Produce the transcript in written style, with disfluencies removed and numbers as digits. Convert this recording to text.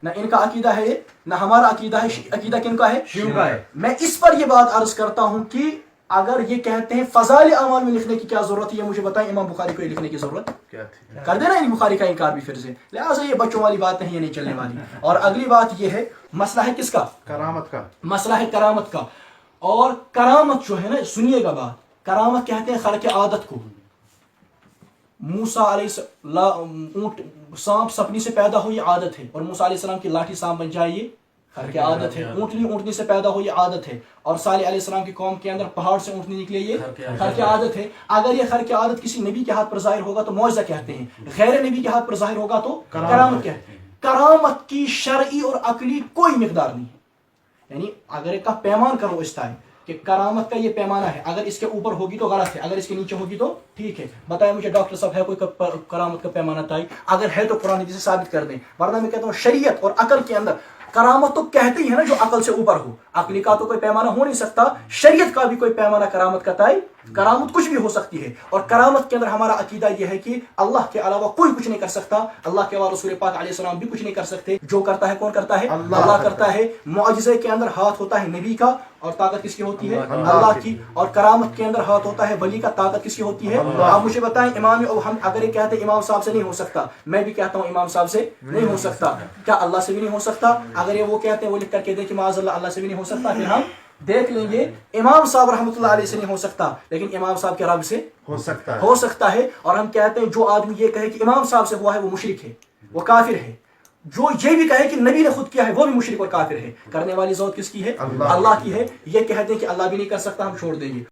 نہ ان کا عقیدہ ہے یہ، نہ ہمارا عقیدہ ہے. عقیدہ کن کا ہے؟ شیعوں کا ہے. میں اس پر یہ بات عرض کرتا ہوں کہ اگر یہ کہتے ہیں فضائل اعمال میں لکھنے کی کیا ضرورت ہے، یہ مجھے بتائیں امام بخاری کو یہ لکھنے کی ضرورت کیا تھی؟ کر دینا ان بخاری کا انکار بھی پھر سے. لہٰذا یہ بچوں والی بات نہیں، یہ نہیں چلنے والی. اور اگلی بات یہ ہے، مسئلہ ہے کس کا؟ کرامت کا. مسئلہ ہے کرامت کا. اور کرامت جو ہے نا، سنیے گا بات، کرامت کہتے ہیں خرق عادت کو. موسیٰ علیہ السلام، اونٹ سانپ سپنی سے پیدا ہوئی عادت ہے، اور موسیٰ علیہ السلام کی لاٹھی سانپ بن جائے یہ خرق عادت ہے. اونٹنی سے پیدا ہوئی عادت ہے، اور صالح علیہ السلام کی قوم کے اندر پہاڑ سے اونٹنی نکلے یہ خرق عادت ہے. اگر یہ خرق عادت کسی نبی کے ہاتھ پر ظاہر ہوگا تو معجزہ کہتے ہیں، غیر نبی کے ہاتھ پر ظاہر ہوگا تو کرامت کہتے ہیں. کرامت کی شرعی اور عقلی کوئی مقدار نہیں ہے. یعنی اگر ایک کا پیمان کرو اس طرح کہ کرامت کا یہ پیمانہ ہے، اگر اس کے اوپر ہوگی تو غلط ہے، اگر اس کے نیچے ہوگی تو ٹھیک ہے. بتائیں مجھے ڈاکٹر صاحب ہے کوئی کرامت کا پیمانہ تائی؟ اگر ہے تو قرآن حدیث سے ثابت کر دیں، ورنہ میں کہتا ہوں شریعت اور عقل کے اندر کرامت تو کہتے ہی ہے نا جو عقل سے اوپر ہو. عقلی کا تو کوئی پیمانہ ہو نہیں سکتا، شریعت کا بھی کوئی پیمانہ کرامت کا تائی. کرامت کچھ بھی ہو سکتی ہے، اور کرامت کے اندر ہمارا عقیدہ یہ ہے کہ اللہ کے علاوہ کوئی کچھ نہیں کر سکتا، اللہ کے علاوہ رسول پاک علیہ السلام بھی کچھ نہیں کر سکتے. جو کرتا ہے کون کرتا ہے؟ اللہ کرتا ہے. معجزے کے اندر ہاتھ ہوتا ہے نبی کا، اور طاقت کس کی ہوتی ہے؟ اللہ کی. اور کرامت کے اندر ہاتھ ہوتا ہے ولی کا، طاقت کس کی ہوتی ہے؟ آپ مجھے بتائیں امام، ہم اگر یہ کہتے ہیں امام صاحب سے نہیں ہو سکتا، میں بھی کہتا ہوں امام صاحب سے نہیں ہو سکتا، کیا اللہ سے بھی نہیں ہو سکتا؟ اگر یہ وہ کہتے ہیں، وہ لکھ کر کے دیں کہ معاذ اللہ اللہ سے بھی نہیں ہو سکتا، پھر ہم دیکھ لیں گے. امام صاحب رحمۃ اللہ علیہ سے نہیں ہو سکتا، لیکن امام صاحب کے رب سے ہو سکتا ہے. اور ہم کہتے ہیں جو آدمی یہ کہے کہ امام صاحب سے ہوا ہے وہ مشرک ہے، وہ کافر ہے. جو یہ بھی کہے کہ نبی نے خود کیا ہے وہ بھی مشرک اور کافر ہے. کرنے والی ذات کس کی ہے؟ اللہ کی ہے. یہ کہتے ہیں کہ اللہ بھی نہیں کر سکتا، ہم چھوڑ دیں گے.